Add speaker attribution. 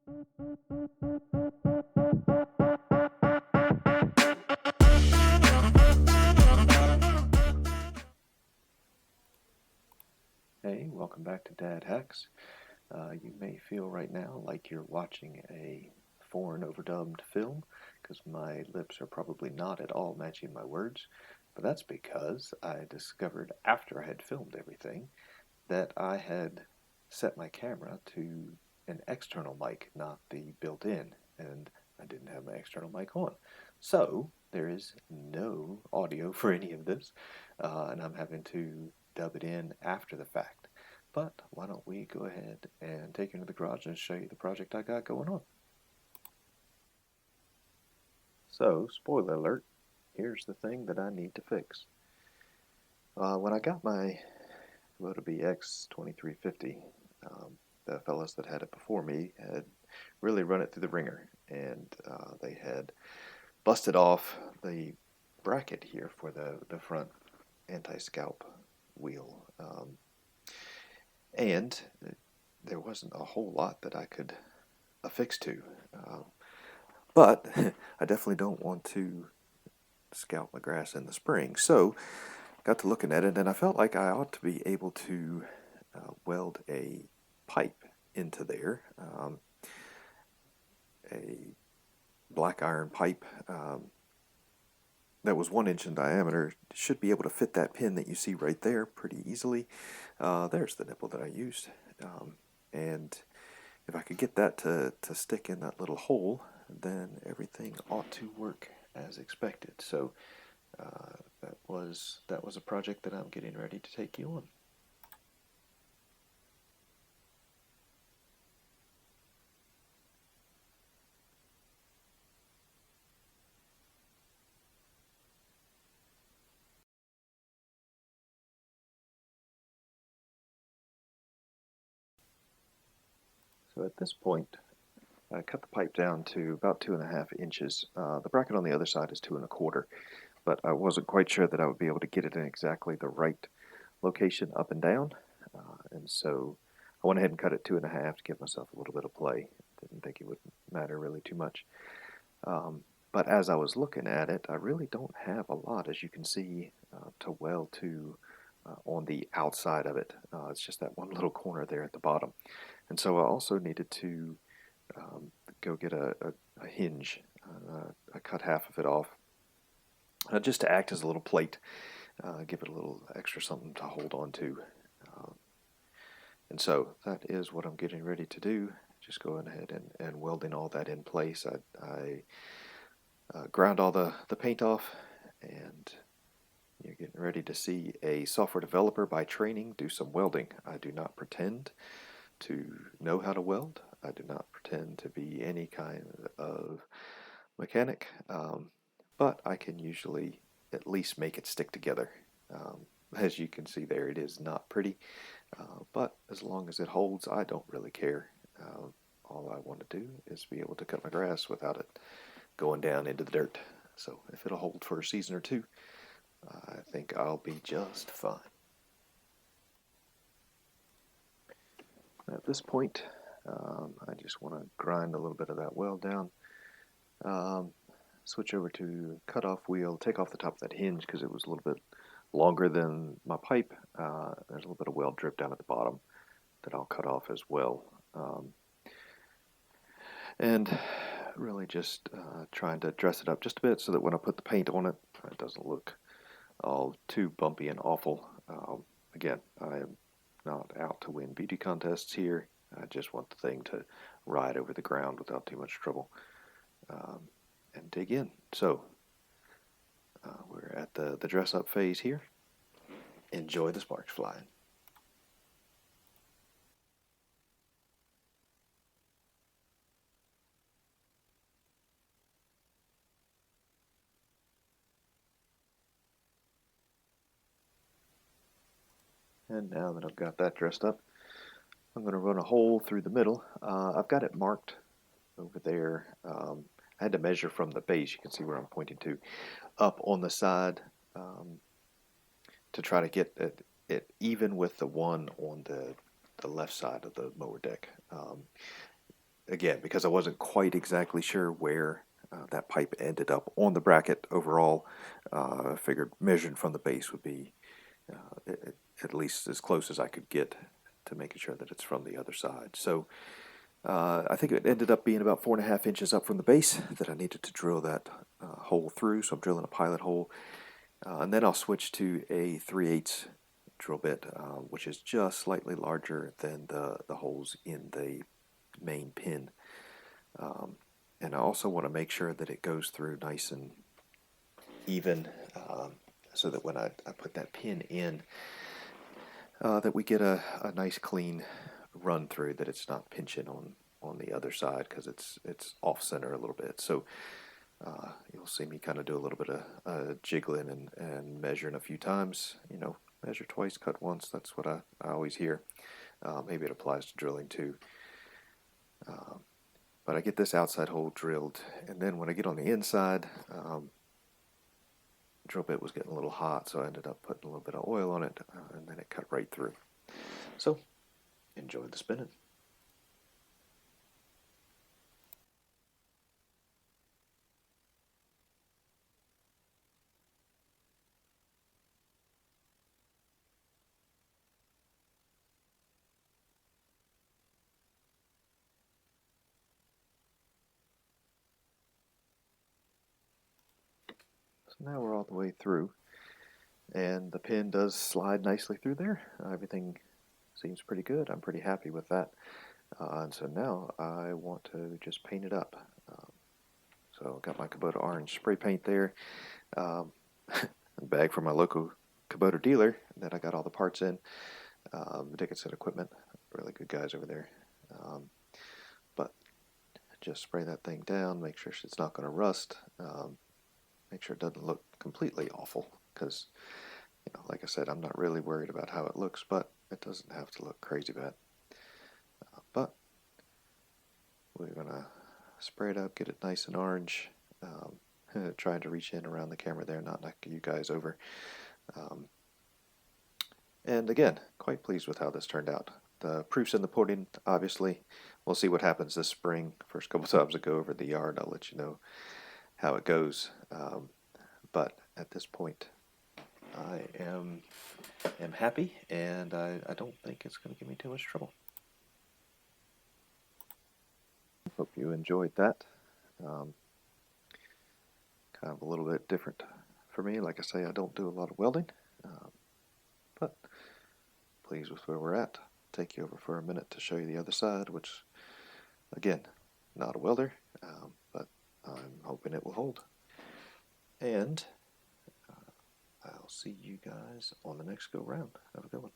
Speaker 1: Hey, welcome back to Dad Hacks. You may feel right now like you're watching a foreign overdubbed film because my lips are probably not at all matching my words, but that's because I discovered after I had filmed everything that I had set my camera to an external mic, not the built-in, and I didn't have my external mic on. So there is no audio for any of this, and I'm having to dub it in after the fact. But why don't we go ahead and take you into the garage and show you the project I got going on. So, spoiler alert, here's the thing that I need to fix. When I got my BX2350, the fellows that had it before me had really run it through the ringer, and they had busted off the bracket here for the front anti-scalp wheel. And there wasn't a whole lot that I could affix to. But I definitely don't want to scalp my grass in the spring. So got to looking at it, and I felt like I ought to be able to weld a pipe into there, a black iron pipe that was 1 inch in diameter. Should be able to fit that pin that you see right there pretty easily. There's the nipple that I used, and if I could get that to stick in that little hole, then everything ought to work as expected. So that was a project that I'm getting ready to take you on. So at this point, I cut the pipe down to about 2.5 inches. The bracket on the other side is 2.25, but I wasn't quite sure that I would be able to get it in exactly the right location up and down, and so I went ahead and cut it 2.5 to give myself a little bit of play. Didn't think it would matter really too much. But as I was looking at it, I really don't have a lot, as you can see, to weld to on the outside of it. It's just that one little corner there at the bottom. And so I also needed to go get a hinge. I cut half of it off just to act as a little plate, give it a little extra something to hold on to. And so that is what I'm getting ready to do. Just going ahead and welding all that in place. I ground all the paint off, and you're getting ready to see a software developer by training do some welding. I do not pretend to know how to weld. I do not pretend to be any kind of mechanic, but I can usually at least make it stick together. As you can see there, it is not pretty, but as long as it holds, I don't really care. All I want to do is be able to cut my grass without it going down into the dirt. So if it'll hold for a season or two, I think I'll be just fine. At this point, I just want to grind a little bit of that weld down. Switch over to cutoff wheel, take off the top of that hinge because it was a little bit longer than my pipe. There's a little bit of weld drip down at the bottom that I'll cut off as well. And really just trying to dress it up just a bit so that when I put the paint on it, it doesn't look all too bumpy and awful. Again, I am not out to win beauty contests here. I just want the thing to ride over the ground without too much trouble, and dig in. So we're at the dress up phase here. Enjoy the sparks flying. And now that I've got that dressed up, I'm going to run a hole through the middle. I've got it marked over there. I had to measure from the base, you can see where I'm pointing to, up on the side, to try to get it even with the one on the left side of the mower deck. again, because I wasn't quite exactly sure where that pipe ended up on the bracket overall, I figured measuring from the base would be at least as close as I could get to making sure that it's from the other side. So I think it ended up being about 4.5 inches up from the base that I needed to drill that hole through. So I'm drilling a pilot hole, and then I'll switch to a 3/8 drill bit, which is just slightly larger than the holes in the main pin. And I also want to make sure that it goes through nice and even, so that when I put that pin in, that we get a nice clean run through, that it's not pinching on the other side, because it's off center a little bit. So you'll see me kind of do a little bit of jiggling and measuring a few times. You know, measure twice, cut once. That's what I always hear. Maybe it applies to drilling too. But I get this outside hole drilled, and then when I get on the inside, drill bit was getting a little hot, so I ended up putting a little bit of oil on it, and then it cut right through. So, enjoy the spinning. So now we're all the way through, and the pin does slide nicely through there. Everything seems pretty good. I'm pretty happy with that. And so now I want to just paint it up. So I've got my Kubota orange spray paint there. A bag from my local Kubota dealer that I got all the parts in. Dickinson Equipment, really good guys over there. But just spray that thing down, make sure it's not going to rust, make sure it doesn't look completely awful, because, you know, like I said, I'm not really worried about how it looks, but it doesn't have to look crazy bad. But we're going to spray it up, get it nice and orange, trying to reach in around the camera there, not knock you guys over. And again, quite pleased with how this turned out. The proof's in the pudding, obviously. We'll see what happens this spring. First couple times I go over the yard, I'll let you know how it goes. But at this point, I am happy, and I don't think it's going to give me too much trouble. Hope you enjoyed that. Kind of a little bit different for me. Like I say, I don't do a lot of welding, but pleased with where we're at. Take you over for a minute to show you the other side, which, again, not a welder, but I'm hoping it will hold. And I'll see you guys on the next go round. Have a good one.